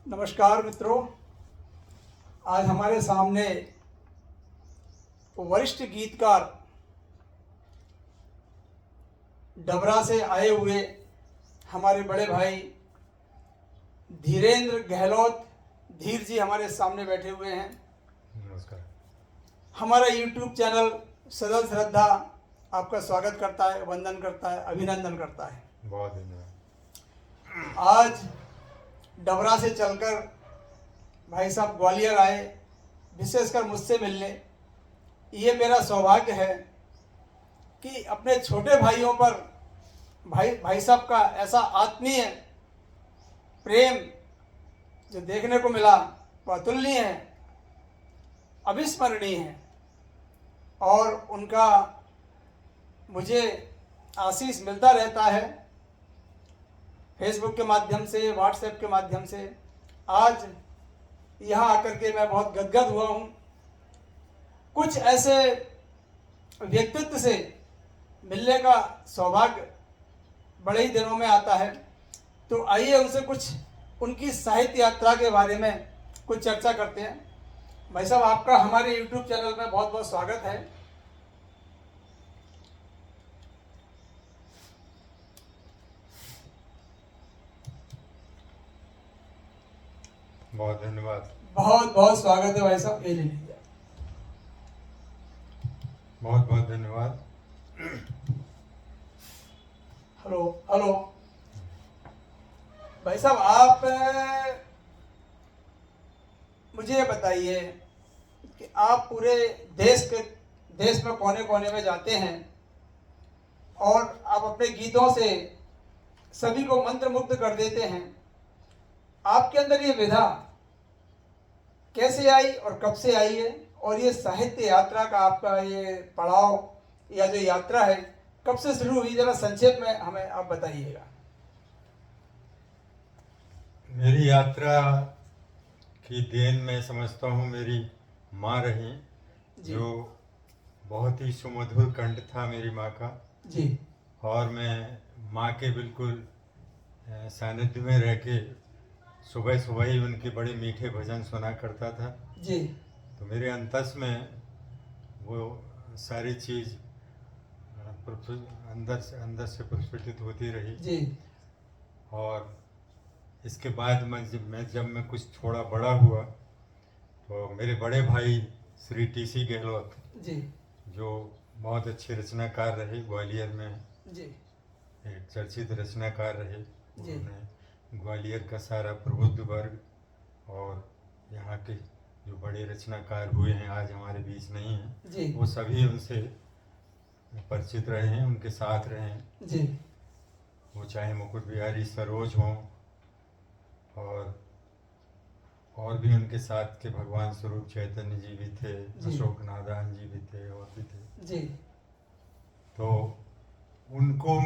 नमस्कार मित्रों, आज हमारे सामने वरिष्ठ गीतकार डबरा से आए हुए हमारे बड़े भाई धीरेन्द्र गहलोत धीर जी हमारे सामने बैठे हुए हैं। नमस्कार। हमारा यूट्यूब चैनल सदल श्रद्धा आपका स्वागत करता है, वंदन करता है, अभिनंदन करता है। बहुत धन्यवाद। आज डबरा से चलकर भाई साहब ग्वालियर आए, विशेषकर मुझसे मिलने। ये मेरा सौभाग्य है कि अपने छोटे भाइयों पर भाई साहब का ऐसा आत्मीय प्रेम जो देखने को मिला वह अतुलनीय है, अविस्मरणीय है। और उनका मुझे आशीष मिलता रहता है फेसबुक के माध्यम से, व्हाट्सएप के माध्यम से। आज यहाँ आकर के मैं बहुत गदगद हुआ हूँ। कुछ ऐसे व्यक्तित्व से मिलने का सौभाग्य बड़े ही दिनों में आता है, तो आइए उनसे कुछ उनकी साहित्य यात्रा के बारे में कुछ चर्चा करते हैं। भाई साहब, आपका हमारे यूट्यूब चैनल में बहुत बहुत स्वागत है। बहुत धन्यवाद। बहुत बहुत स्वागत है भाई साहब, ये ले लीजिए। बहुत बहुत धन्यवाद। हेलो हेलो भाई साहब, आप मुझे ये बताइए कि आप पूरे देश में कोने कोने में जाते हैं और आप अपने गीतों से सभी को मंत्रमुग्ध कर देते हैं। आपके अंदर ये विधा कैसे आई और कब से आई है, और ये साहित्य यात्रा का आपका ये पड़ाव या जो यात्रा है कब से शुरू हुई, जरा संक्षेप में हमें आप बताइएगा। मेरी यात्रा की देन मैं समझता हूँ मेरी माँ रही, जो बहुत ही सुमधुर कंठ था मेरी माँ का जी। और मैं माँ के बिल्कुल सानिध्य में रह के सुबह सुबह ही उनके बड़े मीठे भजन सुना करता था जी। तो मेरे अंतस में वो सारी चीज़ अंदर से प्रस्फुटित होती रही जी। और इसके बाद जब मैं कुछ थोड़ा बड़ा हुआ तो मेरे बड़े भाई श्री टी.सी. गहलोत जी, जो बहुत अच्छे रचनाकार रहे, ग्वालियर में जी, एक चर्चित रचनाकार रहे। जी। उन्होंने ग्वालियर का सारा प्रबुद्ध वर्ग और यहाँ के जो बड़े रचनाकार हुए हैं आज हमारे बीच नहीं हैं जी, वो सभी उनसे परिचित रहे हैं, उनके साथ रहे हैं। जी, वो चाहे मुकुट बिहारी सरोज हों और भी उनके साथ के भगवान स्वरूप चैतन्य जी भी थे, अशोक नारायण जी भी थे और भी थे जी। तो उनको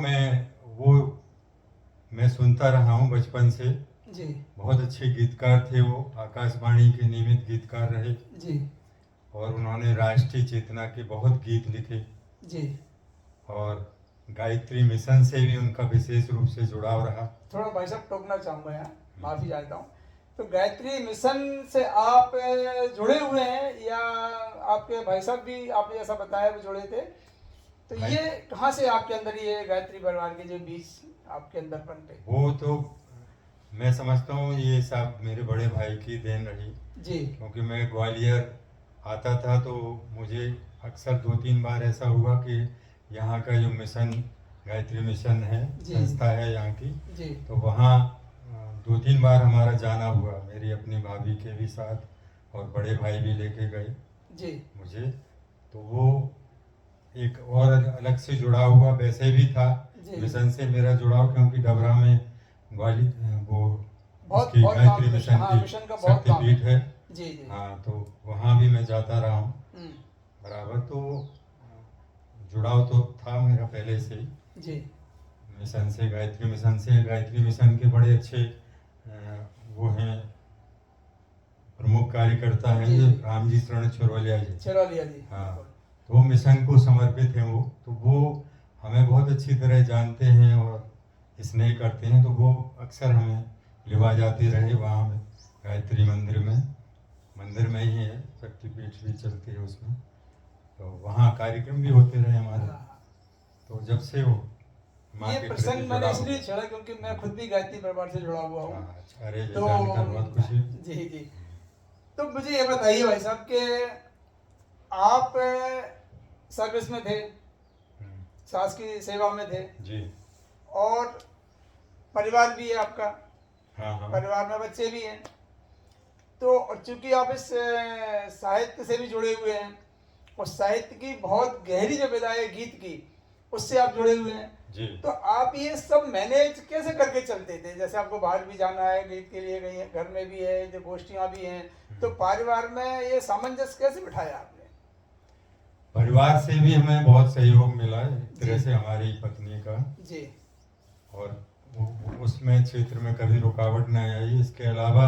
मैं सुनता रहा हूँ बचपन से जी। बहुत अच्छे गीतकार थे वो, आकाशवाणी के नियमित गीतकार रहे जी। और उन्होंने राष्ट्रीय चेतना के बहुत गीत लिखे जी। और गायत्री मिशन से भी उनका विशेष रूप से जुड़ाव रहा। थोड़ा भाई साहब टोकना चाहूँगा, यहाँ माफ़ी चाहता हूँ। तो गायत्री मिशन से आप जुड़े हुए हैं या आपके भाई साहब भी आपने जैसा बताया वो जुड़े थे, तो ये कहाँ से आपके अंदर ये गायत्री परिवार के जो बीज आपके अंदर पनपे? वो तो मैं समझता हूँ ये सब मेरे बड़े भाई की देन रही जी। क्योंकि मैं ग्वालियर आता था तो मुझे अक्सर 2-3 बार ऐसा हुआ कि यहाँ का जो मिशन गायत्री मिशन है, संस्था है यहाँ की जी। तो वहाँ 2-3 बार हमारा जाना हुआ, मेरी अपनी भाभी के भी साथ और बड़े भाई भी लेके गए जी मुझे। तो वो एक और अलग से जुड़ा हुआ वैसे भी था मिशन से मेरा जुड़ाव, क्योंकि डबरा में वो उसकी गायत्री मिशन की शक्तिपीठ है। जी जी। हाँ, तो वहाँ भी मैं जाता रहा हूँ बराबर, तो जुड़ाव तो था मेरा पहले से ही जी। मिशन से, गायत्री मिशन से। गायत्री मिशन के बड़े अच्छे वो हैं प्रमुख कार्यकर्ता हैं जो रामजी शरण छिरोलिया जी। हाँ, तो वो मिशन को समर्पित हैं वो, तो वो हमें बहुत अच्छी तरह जानते हैं और स्नेह करते हैं, तो वो अक्सर हमें लिवा जाते रहे वहाँ में गायत्री मंदिर में ही है, शक्तिपीठ भी चलती है उसमें, तो वहाँ कार्यक्रम भी होते रहे हमारे। तो जब से वो माँ ये के प्रसंग प्रति मैंने जुड़ा इसलिए हुआ। छेड़ा क्योंकि मैं खुद भी गायत्री परिवार से जुड़ा हुआ हूँ। हाँ, अच्छा, अरे ये तो जानकर बहुत खुशी। जी जी, तो मुझे ये बताइए भाई साहब कि आप सर्विस में थे, हम्म, सास की सेवा में थे, जी और परिवार भी है आपका, हाँ हाँ परिवार में बच्चे भी हैं, तो चूंकि आप इस साहित्य से भी जुड़े हुए हैं और साहित्य की बहुत गहरी जो विधा है गीत की, उससे आप जुड़े हुए हैं, जी। तो आप ये सब मैनेज कैसे करके चलते थे? जैसे आपको बाहर भी जाना है, गीत के लिए कहीं घर में भी है, जो गोष्ठियाँ भी हैं, तो परिवार में ये सामंजस्य कैसे बिठाया आपने? परिवार से भी हमें बहुत सहयोग मिला है, एक तरह जी। से हमारी पत्नी का, जी और उसमें क्षेत्र में कभी रुकावट नहीं आई। इसके अलावा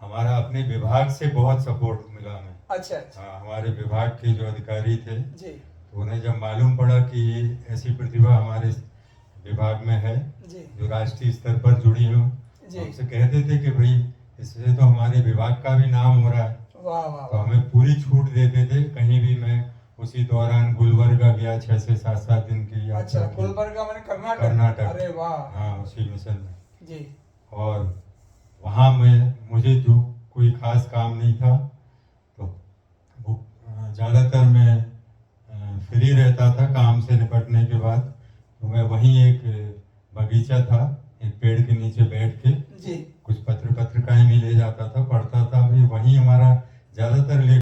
हमारा अपने विभाग से बहुत सपोर्ट मिला हमें। अच्छा अच्छा। हाँ, हमारे विभाग के जो अधिकारी थे, जी तो उन्हें जब मालूम पड़ा कि ऐसी प्रतिभा हमारे विभाग में है जी जो राष्ट्रीय स्तर पर जुड़ी हो, जी। हमसे कहते थे कि भाई इससे तो हमारे विभाग का भी नाम हो रहा है, वाह वाह तो वाह। हमें पूरी छूट देते थे। कहीं भी मैं उसी दौरान गुलबर्गा गया 6 से 7 दिन की यात्रा अच्छा, की। गुलबर्गा मैंने कर्नाटक? कर्नाटक। अरे वाह। हाँ, उसी मिशन में। जी और वहाँ मुझे जो कोई खास काम नहीं था, तो ज़्यादातर मैं फ्री रहता था काम से निपटने के बाद, तो मैं वहीं एक बगीचा था, एक पेड़ के नीचे बैठ के जी। कुछ पत्रिकाएं भी ले जाता था, पढ़ता था। भी वहीं हमारा ज़्यादातर